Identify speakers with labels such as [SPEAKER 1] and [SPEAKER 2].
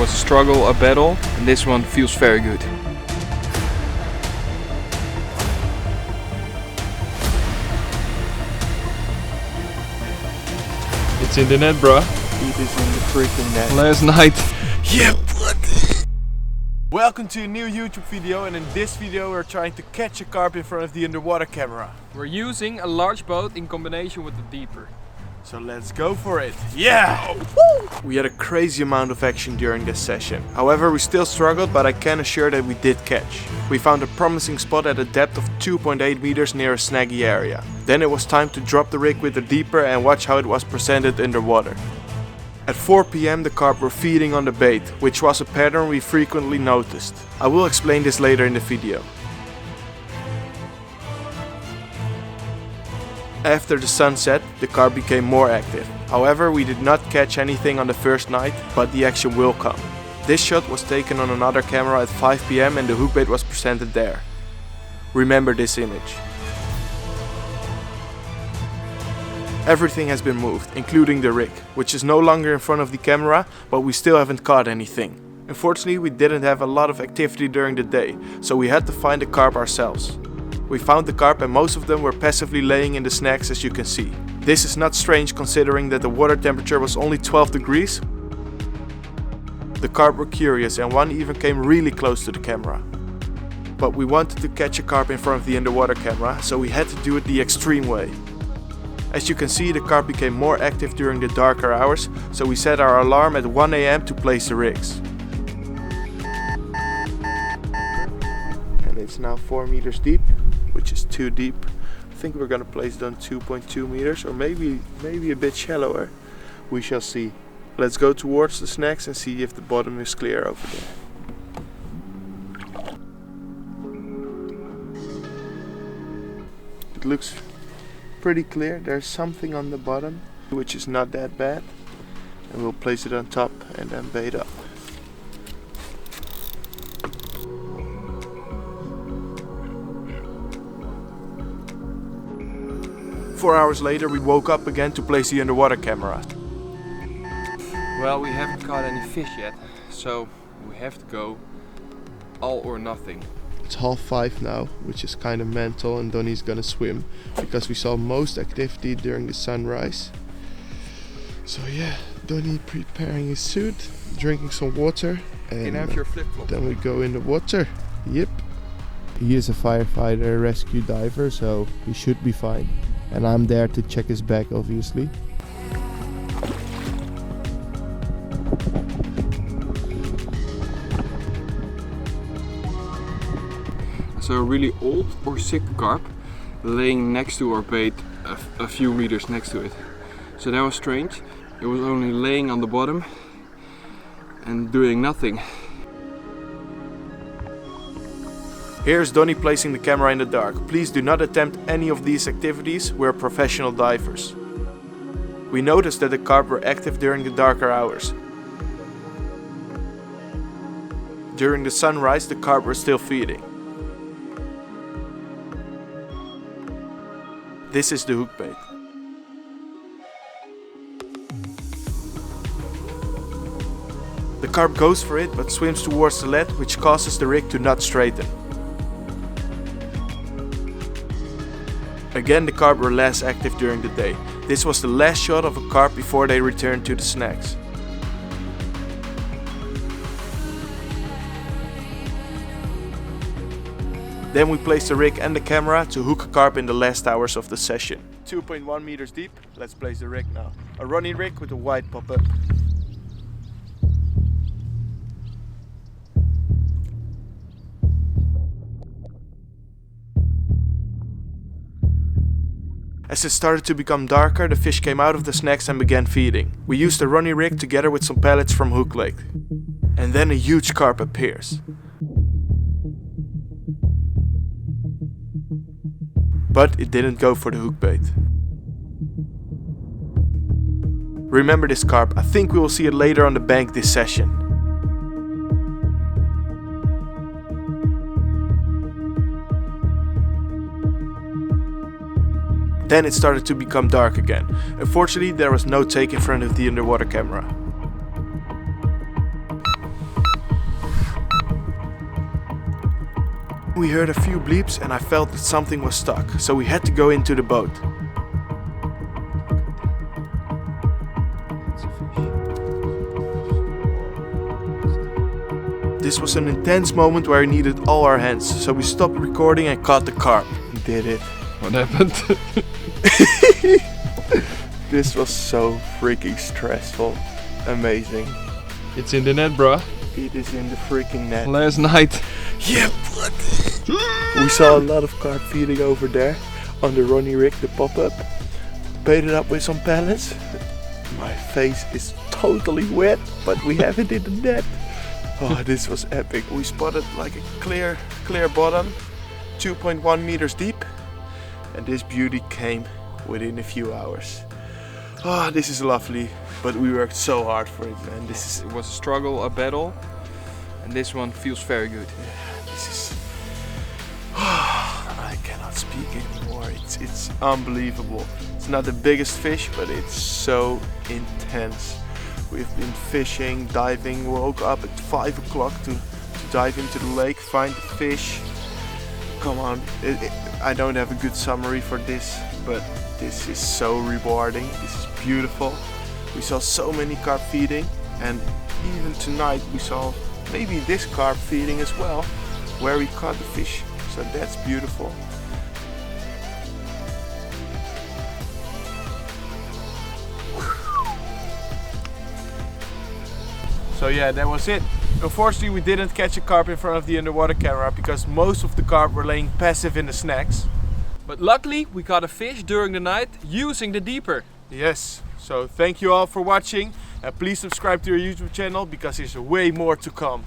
[SPEAKER 1] was a struggle, a battle, and this one feels very good. It's in the net, bruh.
[SPEAKER 2] It is in the freaking net.
[SPEAKER 1] Last night.
[SPEAKER 2] Yeah, what? Welcome to a new YouTube video, and in this video we're trying to catch a carp in front of the underwater camera.
[SPEAKER 1] We're using a large boat in combination with the deeper.
[SPEAKER 2] So let's go for it. Yeah! Woo! We had a crazy amount of action during this session. However, we still struggled, but I can assure that we did catch. We found a promising spot at a depth of 2.8 meters near a snaggy area. Then it was time to drop the rig with the deeper and watch how it was presented underwater. At 4 PM the carp were feeding on the bait, which was a pattern we frequently noticed. I will explain this later in the video. After the sun set, the carp became more active. However, we did not catch anything on the first night, but the action will come. This shot was taken on another camera at 5 PM and the hookbait was presented there. Remember this image. Everything has been moved, including the rig, which is no longer in front of the camera, but we still haven't caught anything. Unfortunately, we didn't have a lot of activity during the day, so we had to find the carp ourselves. We found the carp and most of them were passively laying in the snags, as you can see. This is not strange considering that the water temperature was only 12 degrees. The carp were curious and one even came really close to the camera. But we wanted to catch a carp in front of the underwater camera, so we had to do it the extreme way. As you can see, the carp became more active during the darker hours, so we set our alarm at 1 AM to place the rigs. And it's now 4 meters deep, which is too deep. I think we're gonna place it on 2.2 meters or maybe a bit shallower. We shall see. Let's go towards the snags and see if the bottom is clear over there. It looks pretty clear. There's something on the bottom, which is not that bad. And we'll place it on top and then bait up. Four hours later we woke up again to place the underwater camera.
[SPEAKER 1] Well, we haven't caught any fish yet, so we have to go all or nothing.
[SPEAKER 2] It's 5:30 now, which is kind of mental, and Donnie's gonna swim because we saw most activity during the sunrise. So yeah, Donnie preparing his suit, drinking some water, and
[SPEAKER 1] You can have your flip-flops.
[SPEAKER 2] then we go in the water. Yep. He is a firefighter, rescue diver, so he should be fine. And I'm there to check his bag, obviously.
[SPEAKER 1] So a really old or sick carp laying next to our bait a few meters next to it. So that was strange. It was only laying on the bottom and doing nothing.
[SPEAKER 2] Here's Donnie placing the camera in the dark. Please do not attempt any of these activities, we're professional divers. We noticed that the carp were active during the darker hours. During the sunrise, the carp were still feeding. This is the hookbait. The carp goes for it but swims towards the lead, which causes the rig to not straighten. Again, the carp were less active during the day. This was the last shot of a carp before they returned to the snags. Then we placed the rig and the camera to hook a carp in the last hours of the session. 2.1 meters deep, let's place the rig now. A running rig with a wide pop-up. As it started to become darker, the fish came out of the snags and began feeding. We used the running rig together with some pellets from Hook Lake. And then a huge carp appears. But it didn't go for the hookbait. Remember this carp, I think we will see it later on the bank this session. Then it started to become dark again. Unfortunately, there was no take in front of the underwater camera. We heard a few bleeps and I felt that something was stuck, so we had to go into the boat. This was an intense moment where I needed all our hands, so we stopped recording and caught the carp. We did it.
[SPEAKER 1] What happened?
[SPEAKER 2] This was so freaking stressful. Amazing.
[SPEAKER 1] It's in the net, bro.
[SPEAKER 2] It is in the freaking net.
[SPEAKER 1] Last night.
[SPEAKER 2] Yeah, but we saw a lot of carp feeding over there on the Ronnie rig, the pop-up. Baited up with some pellets. My face is totally wet, but we have it in the net. Oh, this was epic. We spotted like a clear bottom, 2.1 meters deep, and this beauty came within a few hours. Oh, this is lovely, but we worked so hard for it, man.
[SPEAKER 1] It was a struggle, a battle, and this one feels very good.
[SPEAKER 2] This is... I cannot speak anymore. It's unbelievable. It's not the biggest fish, but it's so intense. We've been fishing, diving, woke up at 5 o'clock to dive into the lake, find the fish. Come on, I don't have a good summary for this, but this is so rewarding. This is beautiful. We saw so many carp feeding, and even tonight we saw maybe this carp feeding as well, where we caught the fish. So that's beautiful. So yeah, that was it. Unfortunately, we didn't catch a carp in front of the underwater camera because most of the carp were laying passive in the snacks.
[SPEAKER 1] But luckily, we caught a fish during the night using the deeper.
[SPEAKER 2] Yes, so thank you all for watching and please subscribe to our YouTube channel because there's way more to come.